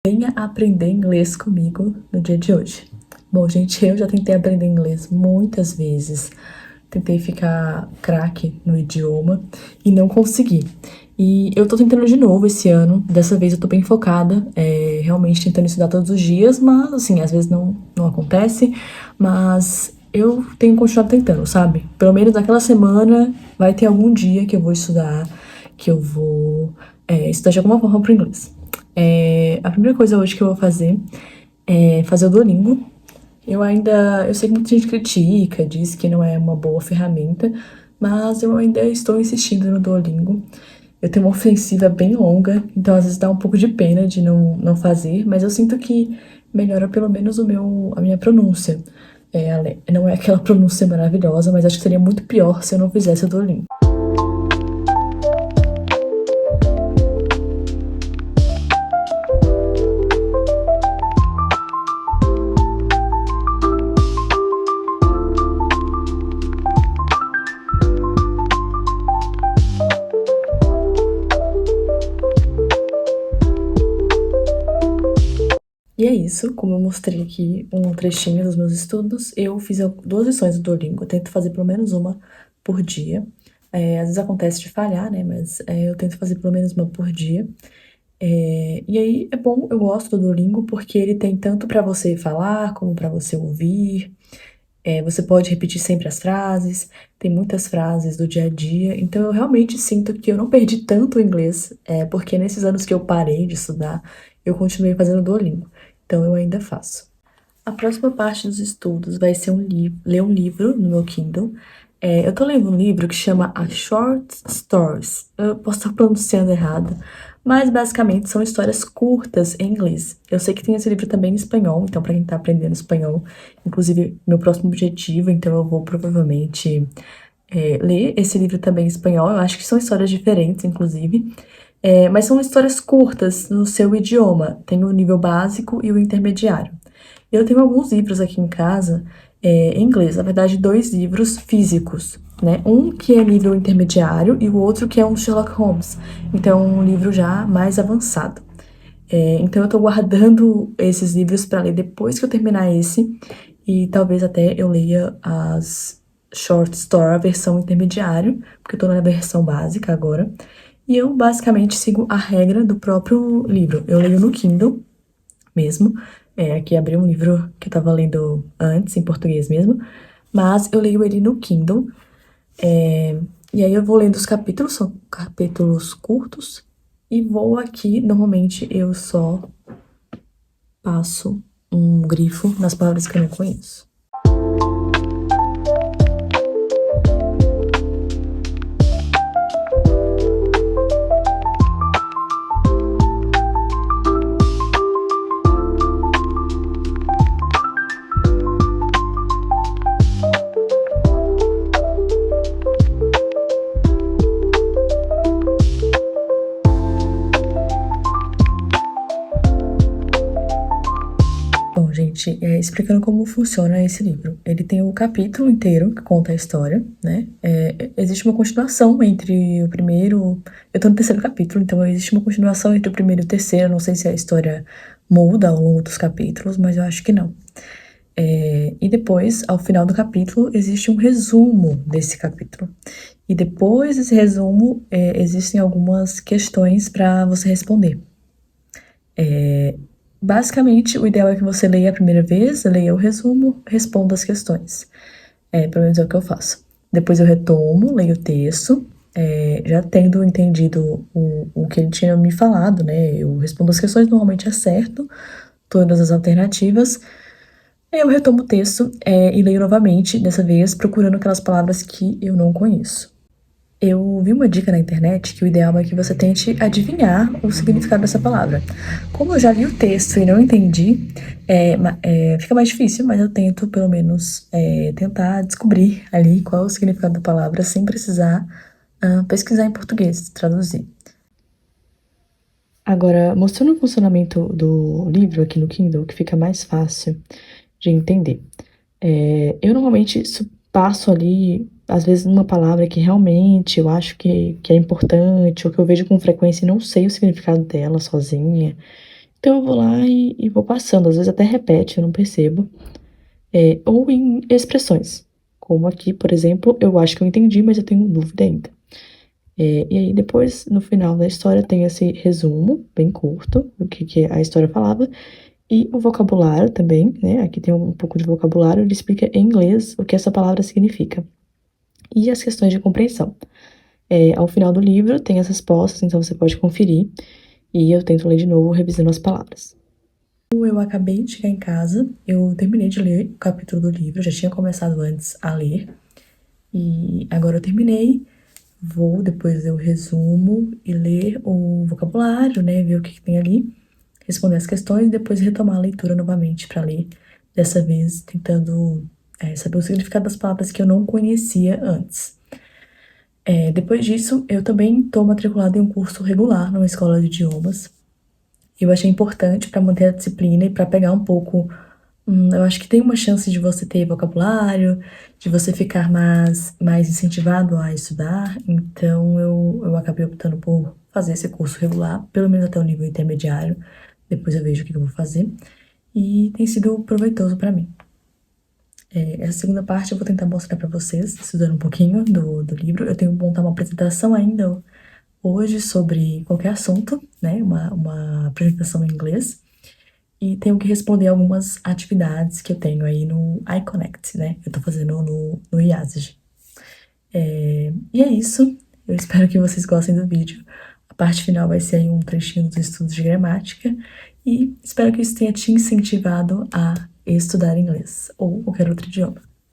Venha aprender inglês comigo no dia de hoje. Bom, gente, eu já tentei aprender inglês muitas vezes. Tentei ficar craque no idioma e não consegui. E eu tô tentando de novo esse ano. Dessa vez eu tô bem focada, realmente tentando estudar todos os dias, mas assim, às vezes não acontece. Mas eu tenho continuado tentando, sabe? Pelo menos naquela semana vai ter algum dia que eu vou estudar, que eu vou estudar de alguma forma pro inglês. A primeira coisa hoje que eu vou fazer é fazer o Duolingo. Eu sei que muita gente critica, diz que não é uma boa ferramenta, mas eu ainda estou insistindo no Duolingo. Eu tenho uma ofensiva bem longa, então às vezes dá um pouco de pena de não fazer, mas eu sinto que melhora pelo menos a minha pronúncia. Não é aquela pronúncia maravilhosa, mas acho que seria muito pior se eu não fizesse o Duolingo. E é isso, como eu mostrei aqui um trechinho dos meus estudos, eu fiz 2 lições do Duolingo, eu tento fazer pelo menos uma por dia. Às vezes acontece de falhar, né, mas eu tento fazer pelo menos uma por dia. E aí é bom, eu gosto do Duolingo porque ele tem tanto para você falar como para você ouvir. Você pode repetir sempre as frases, tem muitas frases do dia a dia, então eu realmente sinto que eu não perdi tanto o inglês, porque nesses anos que eu parei de estudar, eu continuei fazendo Duolingo, então eu ainda faço. A próxima parte dos estudos vai ser ler um livro no meu Kindle. Eu tô lendo um livro que chama A Short Stories. Eu posso estar pronunciando errado, mas basicamente são histórias curtas em inglês. Eu sei que tem esse livro também em espanhol, então para quem tá aprendendo espanhol, inclusive meu próximo objetivo, então eu vou provavelmente ler esse livro também em espanhol. Eu acho que são histórias diferentes, inclusive. Mas são histórias curtas no seu idioma. Tem o nível básico e o intermediário. Eu tenho alguns livros aqui em casa, em inglês, na verdade, 2 livros físicos, né? Um que é nível intermediário e o outro que é um Sherlock Holmes. Então, um livro já mais avançado. Então, eu tô guardando esses livros para ler depois que eu terminar esse, e talvez até eu leia as Short Story, a versão intermediário, porque eu tô na versão básica agora. E eu basicamente sigo a regra do próprio livro. Eu leio no Kindle mesmo. Aqui abri um livro que eu tava lendo antes, em português mesmo, mas eu leio ele no Kindle. E aí eu vou lendo os capítulos, são capítulos curtos, e vou aqui, normalmente eu só passo um grifo nas palavras que eu não conheço. Bom, gente, explicando como funciona esse livro. Ele tem o capítulo inteiro que conta a história, né? Existe uma continuação entre o primeiro. Eu tô no terceiro capítulo, então existe uma continuação entre o primeiro e o terceiro. Não sei se a história muda ao longo dos capítulos, mas eu acho que não. E depois, ao final do capítulo, existe um resumo desse capítulo. E depois desse resumo, existem algumas questões para você responder. Basicamente, o ideal é que você leia a primeira vez, leia o resumo, responda as questões. Pelo menos é o que eu faço. Depois eu retomo, leio o texto, já tendo entendido o que ele tinha me falado, né? Eu respondo as questões, normalmente acerto todas as alternativas. Eu retomo o texto e leio novamente, dessa vez procurando aquelas palavras que eu não conheço. Eu vi uma dica na internet que o ideal é que você tente adivinhar o significado dessa palavra. Como eu já li o texto e não entendi, fica mais difícil, mas eu tento pelo menos tentar descobrir ali qual é o significado da palavra sem precisar pesquisar em português, traduzir. Agora, mostrando o funcionamento do livro aqui no Kindle, que fica mais fácil de entender. Eu normalmente passo ali, às vezes, uma palavra que realmente eu acho que é importante, ou que eu vejo com frequência e não sei o significado dela sozinha. Então eu vou lá e vou passando, às vezes até repete, eu não percebo. Ou em expressões, como aqui, por exemplo, eu acho que eu entendi, mas eu tenho dúvida ainda. E aí depois, no final da história, tem esse resumo, bem curto, do que a história falava, e o vocabulário também, né? Aqui tem um pouco de vocabulário, ele explica em inglês o que essa palavra significa. E as questões de compreensão. Ao final do livro tem as respostas, então você pode conferir, e eu tento ler de novo, revisando as palavras. Eu acabei de chegar em casa, eu terminei de ler o capítulo do livro, já tinha começado antes a ler, e agora eu terminei, vou depois ler o resumo e ler o vocabulário, né, ver o que tem ali, responder as questões e depois retomar a leitura novamente para ler, dessa vez tentando saber o significado das palavras que eu não conhecia antes. Depois disso, eu também estou matriculada em um curso regular numa escola de idiomas. Eu achei importante para manter a disciplina e para pegar um pouco. Eu acho que tem uma chance de você ter vocabulário, de você ficar mais incentivado a estudar. Então, eu acabei optando por fazer esse curso regular, pelo menos até o nível intermediário. Depois eu vejo o que eu vou fazer. E tem sido proveitoso para mim. Essa segunda parte eu vou tentar mostrar para vocês, estudando um pouquinho do livro. Eu tenho que montar uma apresentação ainda hoje sobre qualquer assunto, né? Uma apresentação em inglês. E tenho que responder algumas atividades que eu tenho aí no iConnect, né? Eu tô fazendo no IASG. E é isso. Eu espero que vocês gostem do vídeo. A parte final vai ser aí um trechinho dos estudos de gramática. E espero que isso tenha te incentivado a estudar inglês ou qualquer outro idioma.